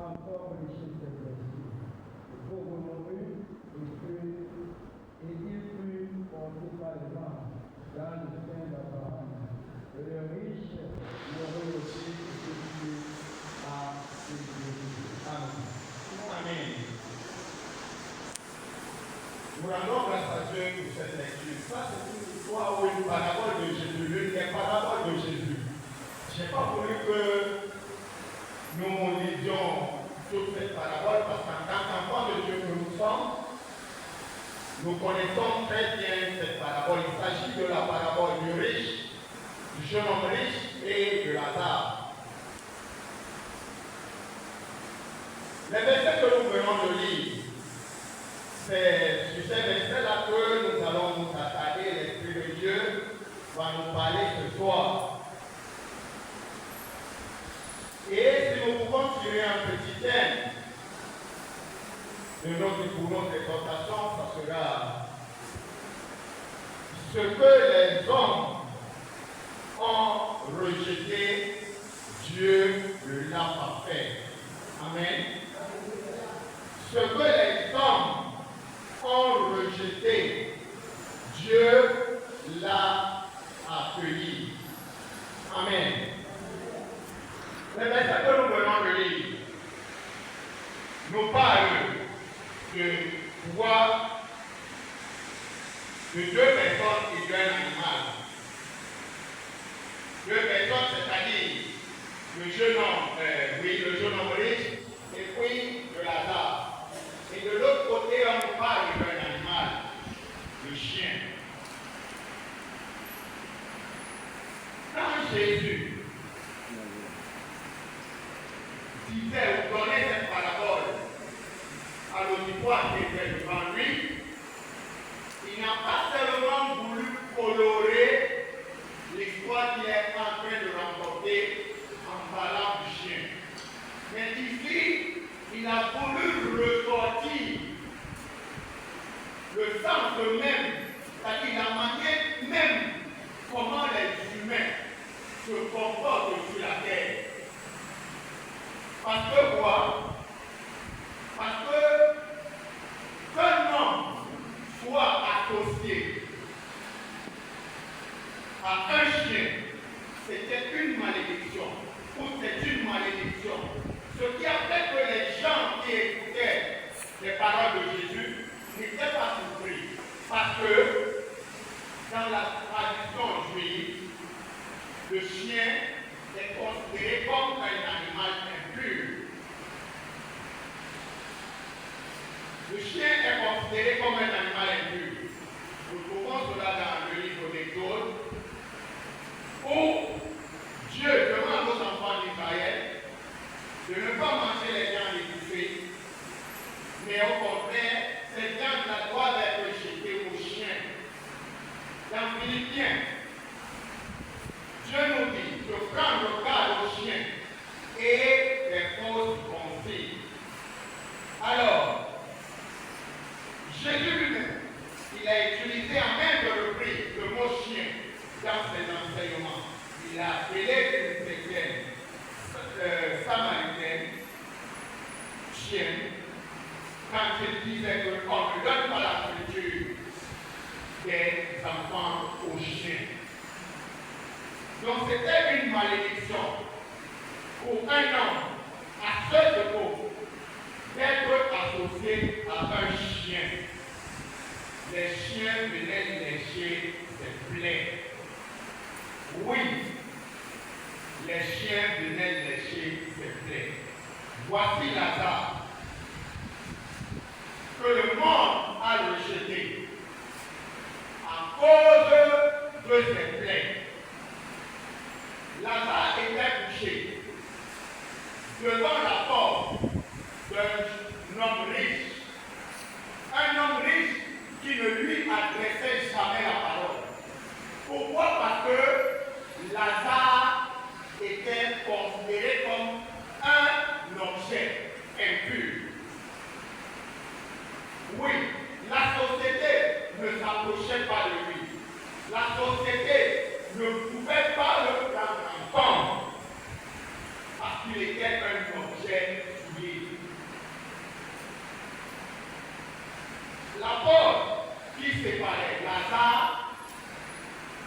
encore lécher ses blessures. Le pauvre mourut et il fut porté par les mains dans le sein d'Abraham. Et le riche l'aurait aussi été à ses blessures. Amen. Amen. Nous rendons grâce à Dieu pour cette lecture. Ça, c'est une histoire ou une parabole de Jésus, une parabole de Jésus. Je n'ai pas voulu que nous lisions toute cette parabole parce qu'en tant qu'enfants de Dieu que nous sommes, nous connaissons très bien cette parabole. Il s'agit de la parabole du riche, du jeune homme riche et de Lazare. Les versets que nous venons de lire, c'est sur ces versets-là que nous allons nous attarder. L'Esprit de Dieu va nous parler ce soir. Et si nous pouvons tirer un petit thème de notre exhortation, ça sera ce que les hommes ont rejeté, Dieu l'a pas fait. Amen. Ce que les hommes ont rejeté, Dieu l'a accueilli. Amen. Les versets que nous venons de lire nous parlent de pouvoir de deux personnes et d'un animal. Deux personnes, c'est-à-dire le jeune homme riche et puis de Lazare. Et de l'autre côté, on nous parle d'un animal, le chien. Quand Jésus disait ou donnait cette parabole à l'auditoire qui était devant lui, il n'a pas seulement voulu colorer l'histoire qu'il est en train de remporter en parlant du chien. Mais ici, il a voulu ressortir le sens même, c'est-à-dire la manière même comment les humains se comportent sur la terre. Parce que quoi? Parce que qu'un homme soit associé à un chien, c'était une malédiction, ou c'est une malédiction. Ce qui a fait que les gens qui écoutaient les paroles de Jésus n'étaient pas surpris. Parce que dans la tradition juive, le chien est considéré comme un animal impur. Le chien est considéré comme un animal impur. Nous trouvons cela dans le livre d'Exode, où Dieu demande aux enfants d'Israël de ne pas manger les viandes étouffées, mais au contraire, ces viandes-là doivent être jetées aux chiens. Dans Philippiens, Dieu nous dit de prendre garde aux chiens et les fausses conseils. Alors, Jésus lui-même, il a utilisé à maintes reprises le mot chien dans ses enseignements. Il a appelé une chrétienne samaritaine chienne quand il disait qu'on ne donne pas la nourriture des enfants aux chiens. Donc c'était une malédiction pour un homme à ce niveau d'être associé à un chien. Les chiens venaient lécher ses plaies. Oui, les chiens venaient lécher ses plaies. Voici Lazare que le monde a rejeté à cause de ses plaies. Lazare était couché devant la porte d'un homme riche. Un homme riche qui ne lui adressait jamais la parole. Pourquoi? Parce que Lazare était considéré comme un objet impur. Oui, la société ne s'approchait pas de lui. La société ne pouvait pas le prendre en compte parce qu'il était un objet souillé. séparait Lazare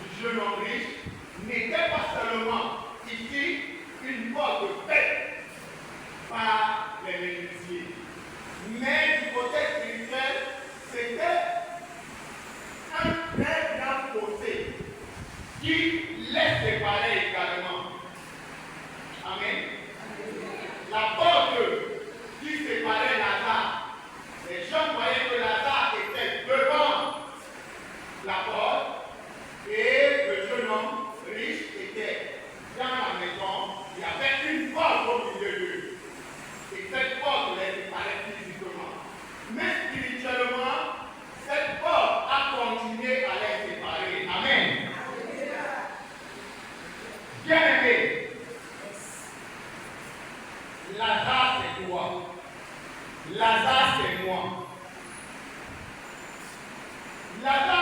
du jeune homme riche n'était pas seulement ici une porte faite par les menuisiers, mais du côté spirituel, c'était un très grand fossé qui les séparait également. Amen. La porte qui séparait Lazare, les gens voyaient que Lazare était devant la porte et le jeune homme riche était dans la maison. Il y avait une porte au milieu d'eux. Et cette porte les séparait physiquement. Mais spirituellement, cette porte a continué à les séparer. Amen. Bien-aimé, Lazare c'est toi. Lazare c'est moi. Lazare